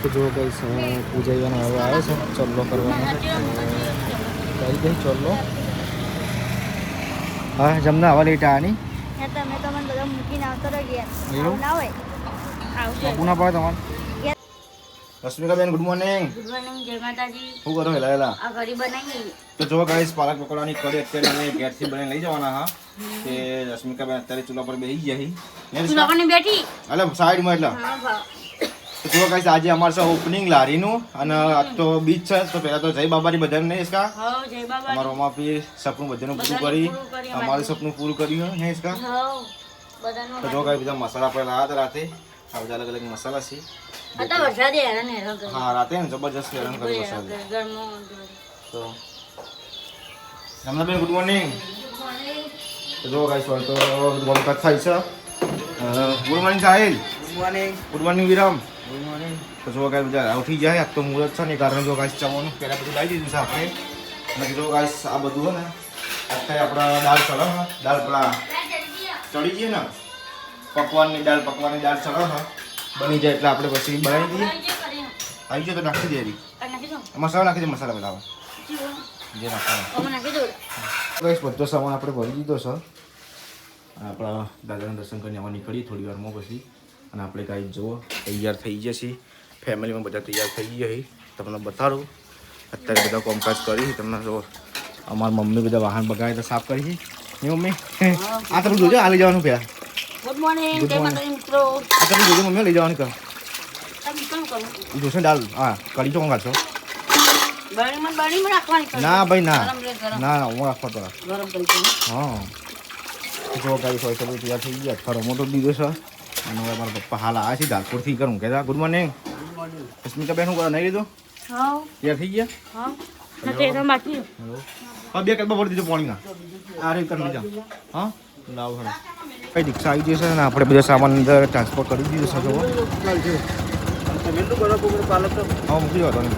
તો જો કઈ પૂજાઈવાનો હવે આવે છે ચોલ્લો કરવાનો કઈ કઈ ચોલ્લો હા જમને આવા લેટ આની તમે તમને બધા મૂકીને આવતો રહ્યા ના હોય બાપુ ના પાડે તમારે રશ્મિકા બેન ગુડ મોર્નિંગ જય માતાજી શું કરો હેલા હેલા આ ઘડી બનાવી તો જો ગાઈસ પાલક પકોડાની કઢી અત્યારે અમે ઘેરથી બનાવીને લઈ જવાના હા કે રશ્મિકા બેન અત્યારે ચૂલા પર બેસી ગયા ચૂલા પર બેઠી એટલે સાઈડમાં એટલે તો જો ગાઈસ આજે અમારે છે ઓપનિંગ લારીનું અને આજ તો બીચ છે તો પહેલા તો જય બાબાની બધાને નહીં ઇસકા હા જય બાબા અમારો માપી સપનું બધાનું પૂરું કરી અમારું સપનું પૂરું કર્યું હે ઇસકા હા બધાનું તો જો ગાઈસ બધા મસાલા આપણે લાવ્યા હતા રાતે આ બધા અલગ અલગ મસાલા છે आता वरसाद હેરાન કરે હા રાતે ને જબરજસ્ત હેરાન કર્યો વરસાદ તો જમનાબેન ગુડ મોર્નિંગ તો જો ગાઈસ હોય તો ગોમકાત થાય છે good morning Sahil good morning Viram good morning તો જો ગાઈસ બધા ઉઠી જાય આ તો મુહૂર્ત છે ને કારણ જો ગાઈસ ચવાનું પહેલા બધું લાવી દીધું છે આપણે અને જો ગાઈસ આ બધું હે ને અત્યારે આપણા દાળ ચલો હા દાળ પેલા ચડી ગઈ ને પકવાનની દાળ ચલો હા બની જાય એટલે આપણે પછી બનાવી દઈએ આવી જાય તો નાખી દઈએ મસાલા નાખી દે મસાલા બનાવવા જે નાખવાના ગઈશ બધો સામાન આપણે ભરી દીધો છે આપણા દાદાના દર્શન કરીને આમાં નીકળીએ થોડી વારમાં પછી અને આપણે કાંઈ જુઓ તૈયાર થઈ જશે ફેમિલીમાં બધા તૈયાર થઈ ગયા તમને બતાડું અત્યારે બધા કામકાજ કરી તમને જો અમારા મમ્મી બધા વાહન બગાડે તો સાફ કરી છે મમ્મી આ તમે જોજો આવી જવાનું પહેલાં ગુડ મોર્નિંગ જય માતાજી મિત્રો આ તમે જોજો મમ્મી લઈ જવાનું કર જોશે દાલ હા કઢી ચોક કાઢશો બાણીમાં રાખવાની ના ભાઈ ના ના હું રાખવા તો ગરમ કરી હા જો ગાઈસ હોય તો તૈયાર થઈ ગયા ખરો મોટો દીધો છે અને હવે મારા પપ્પા હાલ આવ્યા છે ધારપુરથી કરું કહેતા ગુડ મોર્નિંગ રશ્મિકા બેન શું કરો નહીં લીધો હા તૈયાર થઈ ગયા હા નથી તો બાકી હા બે કલબા ભરી દીધો પાણીના આ રે કરી લીધા હા લાવ હરો કઈ રિક્ષા આવી જશે ને આપણે બધા સામાન અંદર ટ્રાન્સફર કરી દીધો છે હા મૂકી દો તમે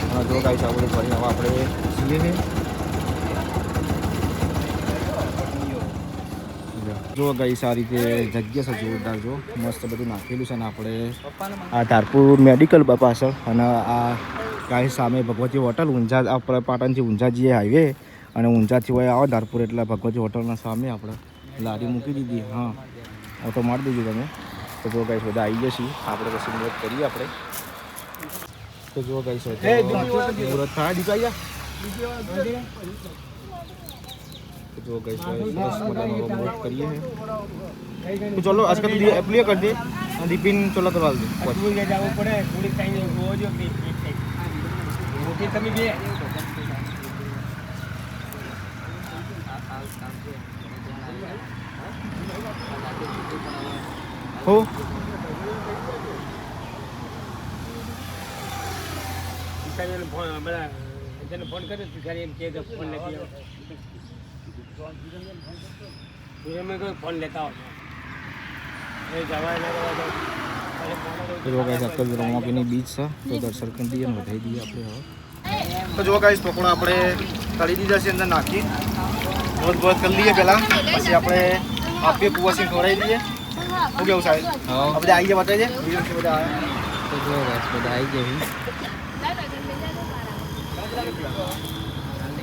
હા જો ગાઈસ આપણે ફરી હવે આપણે છીએ ને જો ગાઈસ આ રીતે જગ્યા છે જોરદાર જો મસ્ત બધું નાખેલું છે ને આપણે આ ધારપુર મેડિકલ પાસે અને આ ગાઈસ સામે ભગવતી હોટલ ઊંઝા આપણે પાટણથી ઊંઝા જઈએ હાઈવે અને ઊંઝાથી હોય આવો ધારપુર એટલે ભગવતી હોટલના સામે આપણે લારી મૂકી દીધી હા ઓટો મારી દીધી તમે તો જો ગાઈસ બધા આવી જશે આપણે પછી મુહૂર્ત કરીએ આપણે તો જો ગાઈસ મુહૂર્ત થાય દીકરા जो गैस मुहूर्त करिए हैं तो चलो आज का तो एप्लीए कर दे दीपिन चलो करवा दे जाओ पड़े पूरी चाहिए रोज रोटी कमी भी हो फोन करे फोन फोन लेता हूँ बीच है तो दर्शन कर दिए बताई दिए अपने तो जो गाइस पकोड़ा આપણે તળી દીધા છે અંદર નાખી बहुत बहुत कर लिए पहला પછી આપણે આપીએ કુવા સિંહ ખવડાવી દઈએ શું કેવું સાહેબ હા બધા આવી ગયા બતાવી દે વિડીયો છે બધા આયા તો જો ગાઈસ બધા આવી ગયા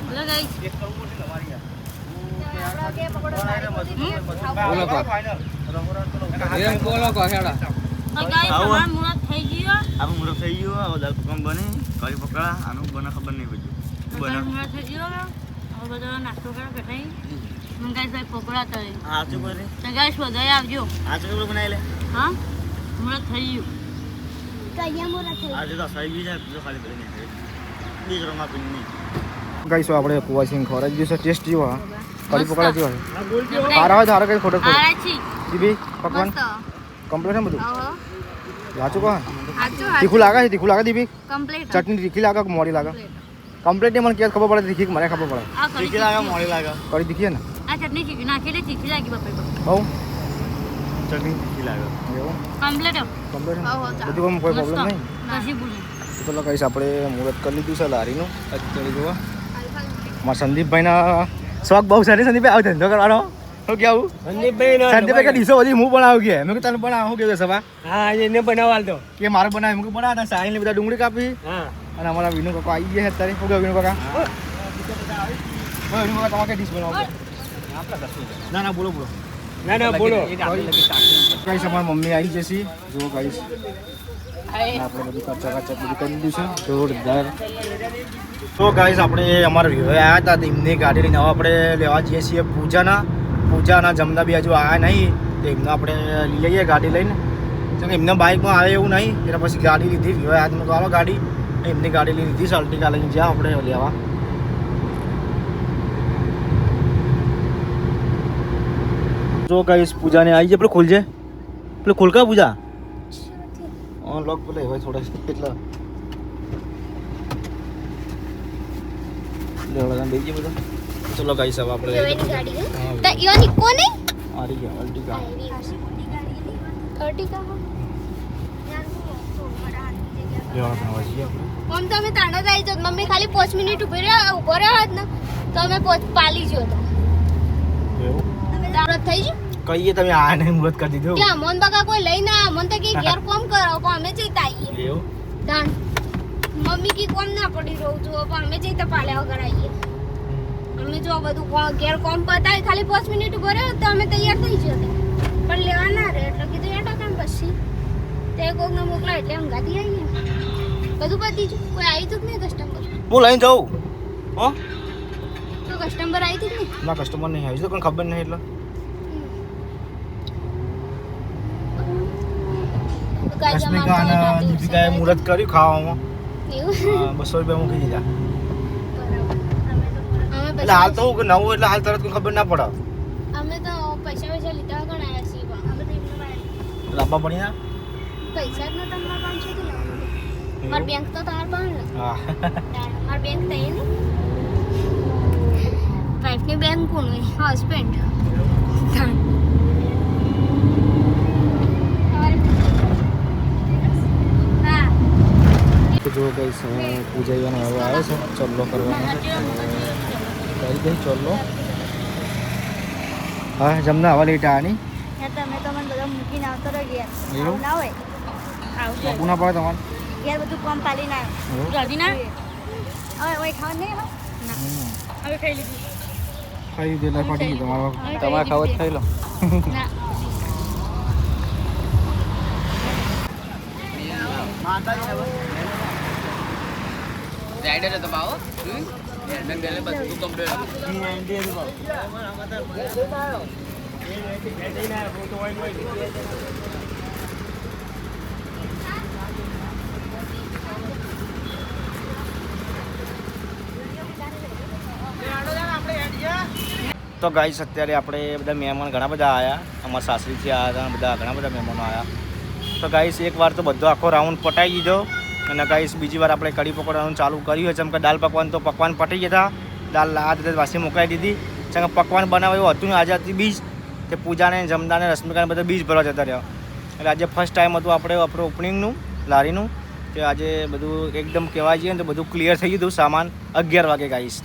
હેલો ગાઈસ ગાઈસ આપણે કુવા સિંહ ખવડાવી દીધું છે ટેસ્ટ જેવો કઢી પકોડા જેવો સારા હોય સારા કઈ ખોટો દીદી પકવાન કમ્પ્લીટ છે બધું સાચું કહો તીખું લાગે દીદી ચટણી તીખી લાગે મોડી લાગે કમ્પ્લીટ મને ક્યાં ખબર પડે તીખી મને ખબર પડે તીખી લાગે મોડી લાગે કઢી તીખી ને આ ચટણી તીખી નાખી તીખી લાગી બાપા બહુ ચટણી તીખી લાગે એવું કમ્પ્લીટ બધું કોઈ પ્રોબ્લેમ નહીં ચલો કહીશ આપણે મુહૂર્ત કરી લીધું છે લારીનું અત્યારે જોવા મારા સંદીપભાઈના શોખ બહુ સારી સંદીપભાઈ આવો ધંધો કરવાનો શું કેવું સંદીપભાઈ સંદીપભાઈ કે ડીશો બધી હું બનાવું કે મેં તને બનાવ શું કેવું સભા હા એને બનાવવા દો કે મારે બનાવે મેં બનાવતા સાહિલ ને બધા ડુંગળી કાપી હા અને અમારા વિનુ કાકા આવી ગયા અત્યારે શું કેવું વિનુ કાકા વિનુ કાકા તમારે ડીશ બનાવો ના ના બોલો બોલો ના ના બોલો ગાઈસ અમારી મમ્મી આવી જશે જો ગાઈસ આપણે બધું કચા બધું કરી દીધું છે જોરદાર તો ગાઈસ આપણે અમારા વિવાહ આવ્યા હતા તો એમની ગાડી લઈને હવે આપણે લેવા જઈએ છીએ પૂજાના જમના બી હજુ આવ્યા નહીં તો એમને આપણે લઈ જઈએ ગાડી લઈને કેમ એમના બાઇકમાં આવે એવું નહીં એટલે પછી ગાડી લીધી વિવાહ આજનું તો આવો ગાડી એમની ગાડી લઈ લીધી અલ્ટિકા લઈને જ્યાં આપણે લેવા જો ગાઈસ પૂજાને આવી જાય પેલું ખોલજે પેલું ખોલકા પૂજા લોક પેલા હોય થોડા એટલા ચલો ગાઈસ હવે આપણે યોની કોને આરી ગયા અલ્ટિકા 30 કા લેવા બનાવવા છીએ આપણે મમ તમે તાણા જાય તો મમ્મી ખાલી 5 મિનિટ ઉભો રહ્યો હોત ને તો અમે પાલી જ્યો તો એવું દારત થઈ ગયું કહીએ તમે આ નહીં મુહૂર્ત કરી દીધું કે અમન બકા કોઈ લઈને અમન તો કે ઘેર કોમ કરો પણ અમે જઈતા આવીએ એવું દાન મમ્મી કી કોમ ના પડી રહું છું પણ અમે જઈતા પાલ્યા વગર આવીએ અમે જો બધું ઘેર કોમ પતાવી ખાલી 5 મિનિટ ઉભો રહ્યો તો અમે તૈયાર થઈ જતે પણ લેવા ના રે એટલે કીધું એટા કામ પછી તે કોક ને મોકલા એટલે અમે ગાડી આવીએ બધું પતી જ કોઈ આવી તું નહીં કસ્ટમર હું લઈને જાઉં હો તો કસ્ટમર આવી તું નહીં ના કસ્ટમર નહીં આવી તો પણ ખબર નહીં એટલે રશ્મિકા અને દીપિકાએ મુહૂર્ત કર્યું ખાવામાં 200 રૂપિયા મૂકી દીધા એટલે હાલ તો હું નવું એટલે હાલ તરત કોઈ ખબર ના પડે અમે તો પૈસા લીધા ગણાયા છીએ પણ અમે તો એમને લાંબા પડી ના પૈસા જ નતા મારા 500 થી લેવાનું માર બેંક તો તાર બંધ હા માર બેંક તઈ ને વાઈફ ની બેંક કોણ હોય હસબન્ડ જો ગઈ પૂજાઈવાનો હવે આવે છે ચલ્લો કરવાનો કરી દઈ ચલ્લો હા જમના હવા લેટ આની તમે તો મને બધા મૂકીને આવતો રહો ગયા એવું? ના હોય આવજો બાપુ ના પડે તમારે ઘેર બધું કામ પાડીને આવ્યો જલ્દી ના હવે ઓય ખાવા નહીં હવે ખાઈ લીધું ખાઈ દીધેલા પડી ગયું તમારે ખાવ જ ખાઈ લો ના રાઈડર તો બાવો હેલ્મેટ બેલે બધું કમ્પ્લીટ તો ગાઈસ અત્યારે આપણે બધા મહેમાન ઘણા બધા આવ્યા અમારા સાસરીથી આવ્યા હતા બધા ઘણા બધા મહેમાનો આવ્યા તો ગાઈસ એકવાર તો બધો આખો રાઉન્ડ પટાઈ દીધો અને ગાઈસ બીજી વાર આપણે કઢી પકવવાનું ચાલુ કર્યું છે જેમ કે દાળ પકવાન તો પકવાન પટી ગયા હતા દાળ આ રીતે વાસી મુકાઈ દીધી જેમ કે પકવાન બનાવે એવું હતું ને આજે હતી બીજ તે પૂજાને જમદાને રશ્મિકાને બધા બીજ ભરવા જતા રહ્યા એટલે આજે ફર્સ્ટ ટાઈમ હતું આપણું ઓપનિંગનું લારીનું કે આજે બધું એકદમ કહેવાય જઈએ ને તો બધું ક્લિયર થઈ ગયું સામાન 11 વાગે ગાઈસ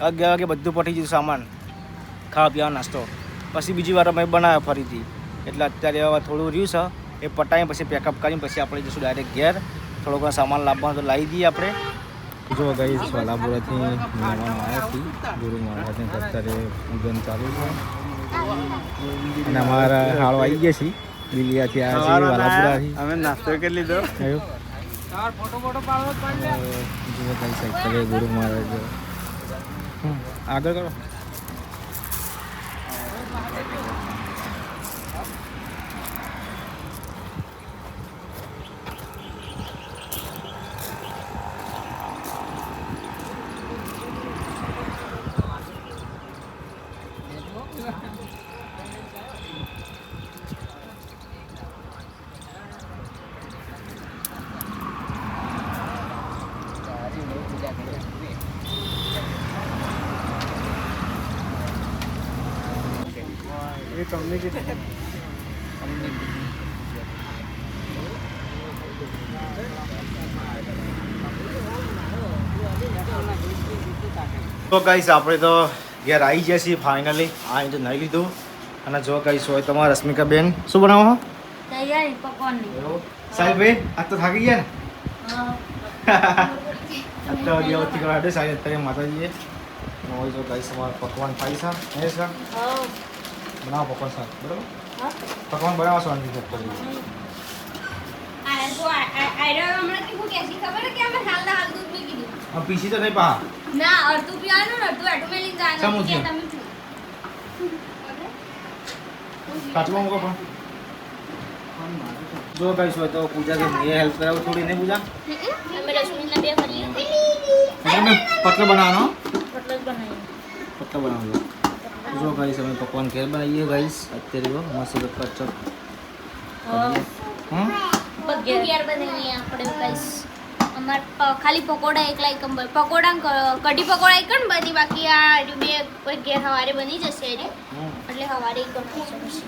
11 વાગે બધું પટી ગયું સામાન ખાવા પીવાનો નાસ્તો પછી બીજી વાર અમે બનાવ્યો ફરીથી એટલે અત્યારે હવે થોડું રહ્યું છે એ પટાવી પછી પેકઅપ કરીને પછી આપણે જઈશું ડાયરેક્ટ ઘેર થોડો ઘણો સામાન લાવવાનો તો લાવી દઈએ આપણે જો ગઈ સોલાપુરાથી મહેમાનો આવ્યા હતી ગુરુ મહારાજને અત્યારે પૂજન ચાલુ છે અને અમારા હાળો આવી ગયા છીએ દિલ્હીયાથી આવ્યા છીએ વાલાપુરાથી અમે નાસ્તો કરી લીધો આવ્યો જુઓ કઈ સાઈડ ગુરુ મહારાજ આગળ કરો એ તમને કે તો ગાઈસ આપણે તો ઘેર આવી ગયા છીએ ફાઇનલી આ તો નહીં લીધું અને જો કઈ હોય તમારા રશ્મિકા બેન શું બનાવો છો તૈયારી પકવાની સાહેબભાઈ આજ તો થાકી ગયા ને આજ તો દિવસથી કરાડે સાહેબ અત્યારે માતાજીએ હોય જો કઈ તમારે પકવાન થાય છે એ છે બનાવો પકવાન શાક બરાબર પકવાન બનાવો શાંતિ કરી પીસી તો નહીં પા ના અડધું પીવાનું અડધું આટું મેલી સમુદ્ર. જવાનું કાચમાં મૂકો પણ જો કઈ હોય તો પૂજા કે એ હેલ્પ કરાવો થોડી નહીં પૂજા અમે રશ્મિના બે કરીએ તમે પતલો બનાવવાનો પતલો જ બનાવીએ પતલો બનાવજો જો ગાઈસ અમે પકવાન ઘેર બનાવીએ ગાઈસ અત્યારે જો મસ્ત કચક હમ બધું ઘેર બનાવીએ આપણે ગાઈસ અમાર ખાલી પકોડા એકલા એકમ પકોડા કઢી પકોડા એક બની બાકી આ બે કોઈ ઘેર સવારે બની જશે એટલે સવારે એક ગમતી જશે